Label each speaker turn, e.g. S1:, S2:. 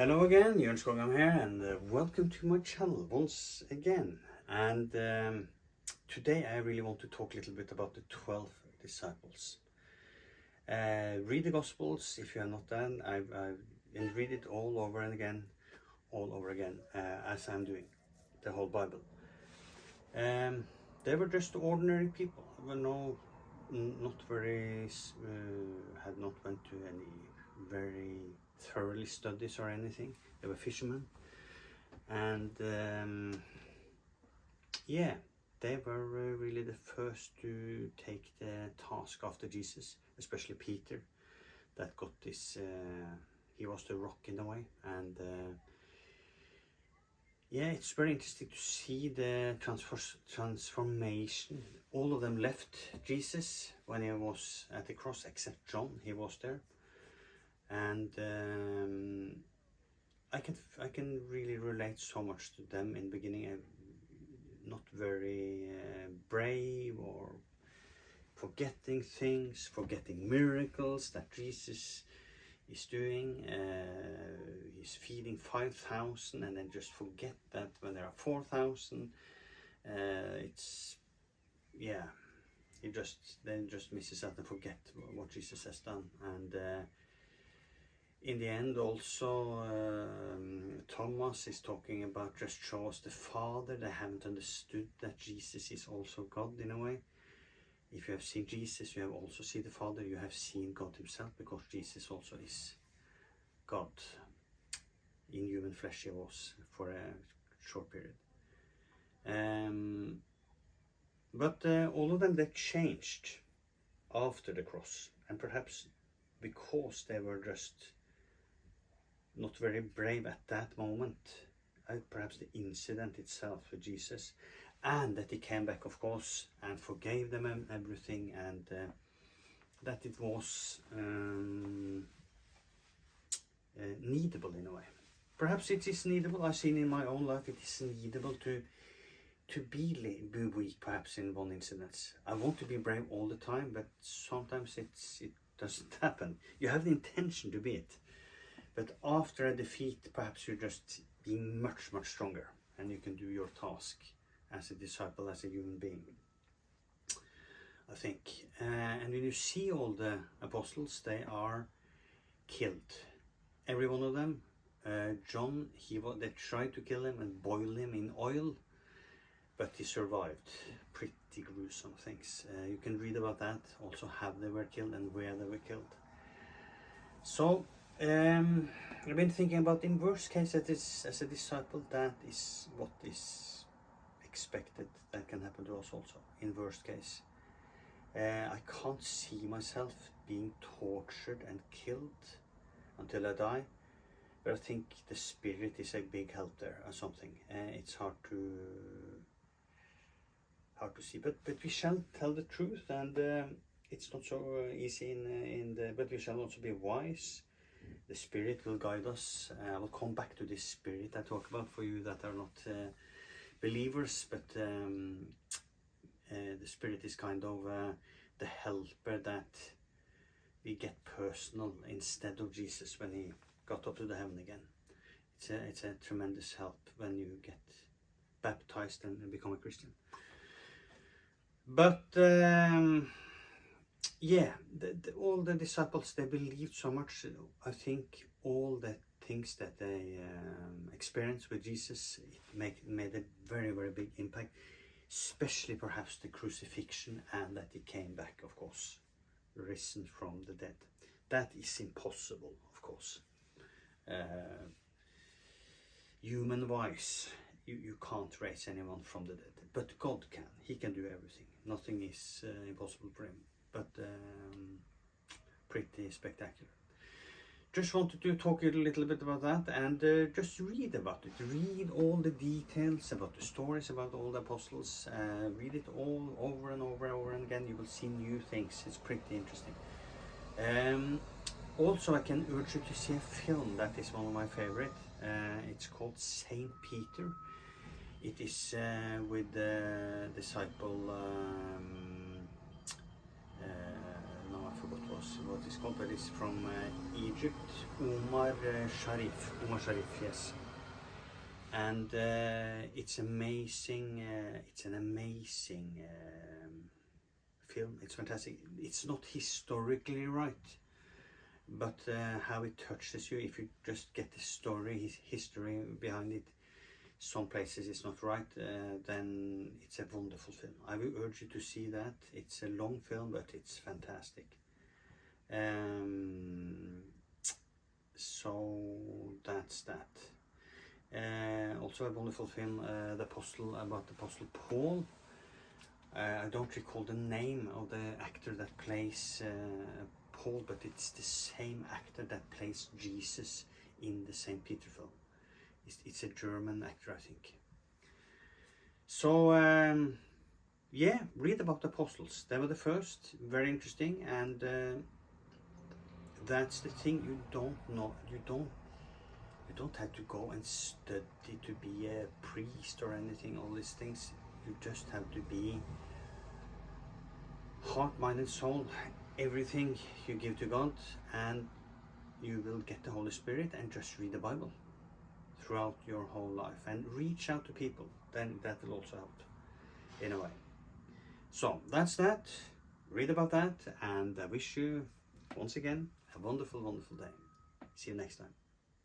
S1: Hello again, Jørn Skogam here, and welcome to my channel once again. And today I really want to talk a little bit about the 12 disciples. Read the Gospels if you have not done, and read it all over again, as I'm doing the whole Bible. They were just ordinary people. They were had not went to any very thoroughly studies or anything. They were fishermen, and yeah, they were really the first to take the task after Jesus, especially Peter, that got this. He was the rock in a way, and yeah, it's very interesting to see the transformation. All of them left Jesus when he was at the cross, except John. He was there. And I can really relate so much to them in the beginning. Not very brave, or forgetting things, forgetting miracles that Jesus is doing. He's feeding 5,000 and then just forget that when there are 4,000. It's, yeah, he then just misses out and forget what Jesus has done. And in the end also Thomas is talking about just show us the Father. They haven't understood that Jesus is also God in a way. If you have seen Jesus, you have also seen the Father. You have seen God himself, because Jesus also is God. In human flesh he was for a short period. But all of them, they changed after the cross, and perhaps because they were just not very brave at that moment, perhaps the incident itself with Jesus, and that he came back, of course, and forgave them everything, and that it was needable in a way. Perhaps it is needable. I've seen in my own life it is needable to be weak, perhaps in one incident. I want to be brave all the time, but sometimes it doesn't happen. You have the intention to be it, but after a defeat, perhaps you're just being much stronger, and you can do your task as a disciple, as a human being, I think. And when you see all the apostles, they are killed, every one of them. John, they tried to kill him and boil him in oil, but he survived. Pretty gruesome things. You can read about that, also how they were killed and where they were killed. So I've been thinking about, in worst case, that is, as a disciple, that is what is expected that can happen to us also, in worst case. I can't see myself being tortured and killed until I die, but I think the Spirit is a big help there or something. It's hard to see, but we shall tell the truth, and it's not so easy but we shall also be wise. The Spirit will guide us. I will come back to this Spirit I talk about for you that are not believers, but the Spirit is kind of the helper that we get personal instead of Jesus when he got up to the heaven again. It's a tremendous help when you get baptized and become a Christian. But yeah, all the disciples, they believed so much. I think all the things that they experienced with Jesus, it made a very big impact, especially perhaps the crucifixion, and that he came back, of course, risen from the dead. That is impossible, of course. Human wise, you can't raise anyone from the dead, but God can. He can do everything. Nothing is impossible for him, but pretty spectacular. Just wanted to talk a little bit about that, and just read about it. Read all the details about the stories about all the apostles. Read it all over and over and again. You will see new things. It's pretty interesting. Also, I can urge you to see a film that is one of my favorite. It's called Saint Peter. It is with the disciple, no, I forgot what it's called, but it's from Egypt. Omar Sharif, yes. And it's amazing. It's an amazing film. It's fantastic. It's not historically right, but how it touches you if you just get the story, history behind it. Some places it's not right, then it's a wonderful film. I will urge you to see that. It's a long film, but it's fantastic. So that's that. Also a wonderful film, about the Apostle Paul. I don't recall the name of the actor that plays Paul, but it's the same actor that plays Jesus in the St. Peter film. It's a German actor, I think. So yeah, read about the apostles. They were the first, very interesting, and that's the thing. You don't have to go and study to be a priest or anything, all these things. You just have to be heart, mind and soul, everything you give to God, and you will get the Holy Spirit, and just read the Bible throughout your whole life and reach out to people. Then that will also help in a way. So that's that. Read about that, and I wish you once again a wonderful, wonderful day. See you next time.